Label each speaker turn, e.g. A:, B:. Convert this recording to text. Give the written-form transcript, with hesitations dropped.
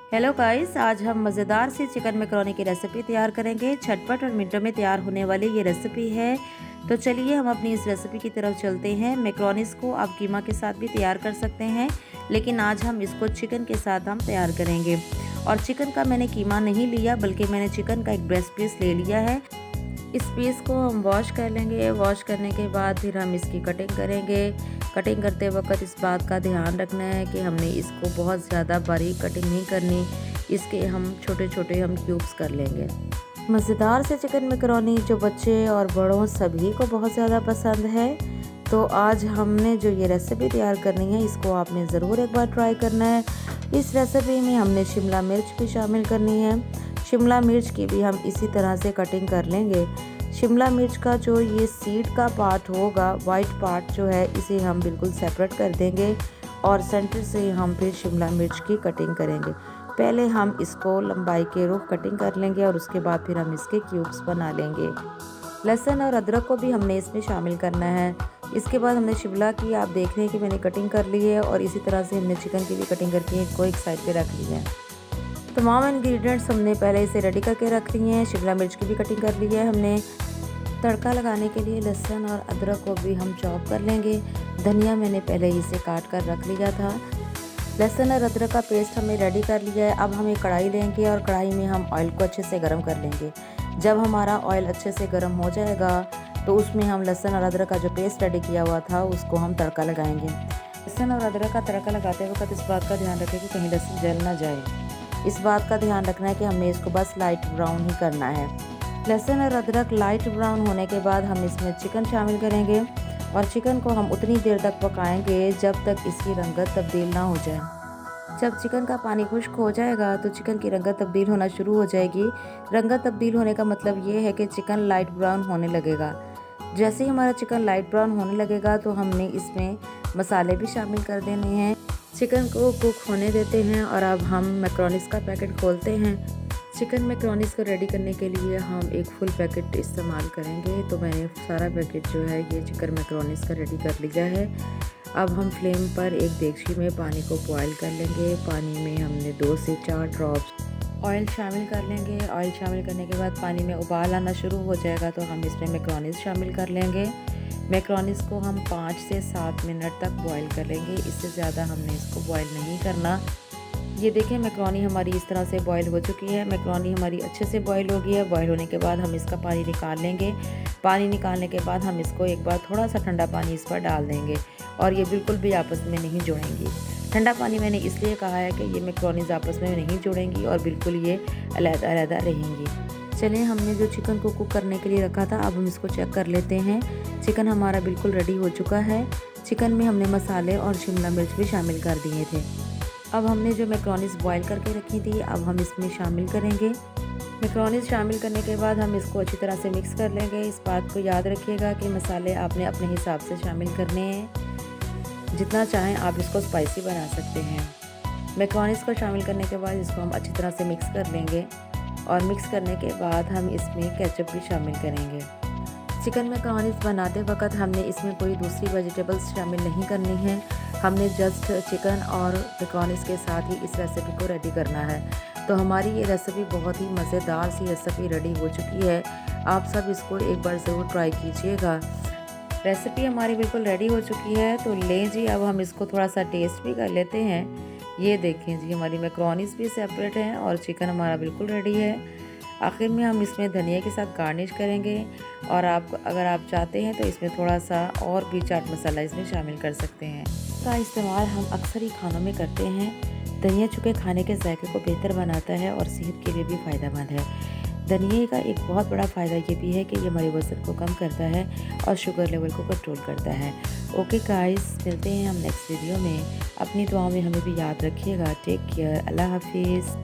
A: Hello guys, आज हम मज़ेदार सी चिकन मैकरोनी की रेसिपी तैयार करेंगे। झटपट और मिनटों में तैयार होने वाली ये रेसिपी है। तो चलिए हम अपनी इस रेसिपी की तरफ चलते हैं। मैकरोनीज़ को आप कीमा के साथ भी तैयार कर सकते हैं, लेकिन आज हम इसको चिकन के साथ हम तैयार करेंगे। और चिकन का मैंने कीमा नहीं लिया, बल्कि मैंने चिकन का एक ब्रेस्ट पीस ले लिया है। इस पीस को हम वॉश कर लेंगे। वॉश करने के बाद फिर हम इसकी कटिंग करेंगे। कटिंग करते वक्त इस बात का ध्यान रखना है कि हमने इसको बहुत ज़्यादा बारीक कटिंग नहीं करनी, इसके हम छोटे छोटे हम क्यूब्स कर लेंगे। मज़ेदार से चिकन मैकरोनी जो बच्चे और बड़ों सभी को बहुत ज़्यादा पसंद है। तो आज हमने जो ये रेसिपी तैयार करनी है, इसको आपने ज़रूर एक बार ट्राई करना है। इस रेसिपी में हमने शिमला मिर्च भी शामिल करनी है। शिमला मिर्च की भी हम इसी तरह से कटिंग कर लेंगे। शिमला मिर्च का जो ये सीड का पार्ट होगा, वाइट पार्ट जो है, इसे हम बिल्कुल सेपरेट कर देंगे और सेंटर से हम फिर शिमला मिर्च की कटिंग करेंगे। पहले हम इसको लंबाई के रुख कटिंग कर लेंगे और उसके बाद फिर हम इसके क्यूब्स बना लेंगे। लहसुन और अदरक को भी हमने इसमें शामिल करना है। इसके बाद हमने शिमला की, आप देख रहे हैं कि मैंने कटिंग कर ली है, और इसी तरह से हमने चिकन की भी कटिंग करके इसको एक साइड पे रख ली है। तमाम इंग्रेडिएंट्स हमने पहले इसे रेडी करके रख ली हैं। शिमला मिर्च की भी कटिंग कर ली है हमने। तड़का लगाने के लिए लहसुन और अदरक को भी हम चॉप कर लेंगे। धनिया मैंने पहले ही इसे काट कर रख लिया था। लहसुन और अदरक का पेस्ट हमने रेडी कर लिया है। अब हम एक कढ़ाई लेंगे और कढ़ाई में हम ऑयल को अच्छे से गर्म कर लेंगे। जब हमारा ऑयल अच्छे से गर्म हो जाएगा तो उसमें हम लहसुन और अदरक का जो पेस्ट रेडी किया हुआ था उसको हम तड़का लगाएंगे। लहसुन और अदरक का तड़का लगाते वक्त इस बात का ध्यान रखें कि कहीं लहसुन जल ना जाए। इस बात का ध्यान रखना है कि हमने इसको बस लाइट ब्राउन ही करना है। लहसुन और अदरक लाइट ब्राउन होने के बाद हम इसमें चिकन शामिल करेंगे और चिकन को हम उतनी देर तक पकाएंगे जब तक इसकी रंगत तब्दील ना हो जाए। जब चिकन का पानी खुश्क हो जाएगा तो चिकन की रंगत तब्दील होना शुरू हो जाएगी। रंगत तब्दील होने का मतलब ये है कि चिकन लाइट ब्राउन होने लगेगा। जैसे ही हमारा चिकन लाइट ब्राउन होने लगेगा तो हमने इसमें मसाले भी शामिल कर देने हैं। चिकन को कुक होने देते हैं और अब हम मैकरोनीज़ का पैकेट खोलते हैं। चिकन मैकरोनीज़ को रेडी करने के लिए हम एक फुल पैकेट इस्तेमाल करेंगे। तो मैंने सारा पैकेट जो है ये चिकन मैकरोनीज़ का रेडी कर लिया है। अब हम फ्लेम पर एक देगची में पानी को बॉयल कर लेंगे। पानी में हमने 2 से 4 ड्रॉप्स ऑयल शामिल कर लेंगे। ऑयल शामिल करने के बाद पानी में उबाल आना शुरू हो जाएगा तो हम इसमें मैकरोनीज़ शामिल कर लेंगे। मैकरोनीज़ को हम 5 से 7 मिनट तक बॉईल करेंगे। इससे ज़्यादा हमने इसको बॉईल नहीं करना। ये देखें, मैकरोनी हमारी इस तरह से बॉईल हो चुकी है। मैकरोनी हमारी अच्छे से बॉईल हो गई है। बॉईल होने के बाद हम इसका पानी निकाल लेंगे। पानी निकालने के बाद हम इसको एक बार थोड़ा सा ठंडा पानी इस पर डाल देंगे और ये बिल्कुल भी आपस में नहीं जुड़ेंगी। ठंडा पानी मैंने इसलिए कहा है कि ये मैकरोनीज़ आपस में नहीं जुड़ेंगी और बिल्कुल ये अलग-अलग रहेंगी। चलिए, हमने जो चिकन को कुक करने के लिए रखा था, अब हम इसको चेक कर लेते हैं। चिकन हमारा बिल्कुल रेडी हो चुका है। चिकन में हमने मसाले और शिमला मिर्च भी शामिल कर दिए थे। अब हमने जो मैकरोनीज़ बॉईल करके रखी थी, अब हम इसमें शामिल करेंगे। मैकरोनीज़ शामिल करने के बाद हम इसको अच्छी तरह से मिक्स कर लेंगे। इस बात को याद रखिएगा कि मसाले आपने अपने हिसाब से शामिल करने हैं। जितना चाहें आप इसको स्पाइसी बना सकते हैं। मैकरोनीज़ को शामिल करने के बाद इसको हम अच्छी तरह से मिक्स कर लेंगे और मिक्स करने के बाद हम इसमें केचप भी शामिल करेंगे। चिकन मैकरोनीज़ बनाते वक्त हमने इसमें कोई दूसरी वेजिटेबल्स शामिल नहीं करनी है। हमने जस्ट चिकन और मैकरोनीज़ के साथ ही इस रेसिपी को रेडी करना है। तो हमारी ये रेसिपी बहुत ही मज़ेदार सी रेसिपी रेडी हो चुकी है। आप सब इसको एक बार ज़रूर ट्राई कीजिएगा। रेसिपी हमारी बिल्कुल रेडी हो चुकी है। तो लें जी, अब हम इसको थोड़ा सा टेस्ट भी कर लेते हैं। ये देखें जी, हमारी मैकरोनीज़ भी सेपरेट हैं और चिकन हमारा बिल्कुल रेडी है। आखिर में हम इसमें धनिया के साथ गार्निश करेंगे और अगर आप चाहते हैं तो इसमें थोड़ा सा और भी चाट मसाला इसमें शामिल कर सकते हैं। इसका इस्तेमाल हम अक्सर ही खानों में करते हैं। धनिया चूँकि खाने के जायके को बेहतर बनाता है और सेहत के लिए भी फ़ायदेमंद है। धनिया का एक बहुत बड़ा फ़ायदा ये भी है कि ये हमारे वज़न को कम करता है और शुगर लेवल को कंट्रोल करता है। ओके गाइस, मिलते हैं हम नेक्स्ट वीडियो में। अपनी दुआओं में हमें भी याद रखिएगा। Take care. अल्लाह हाफिज़।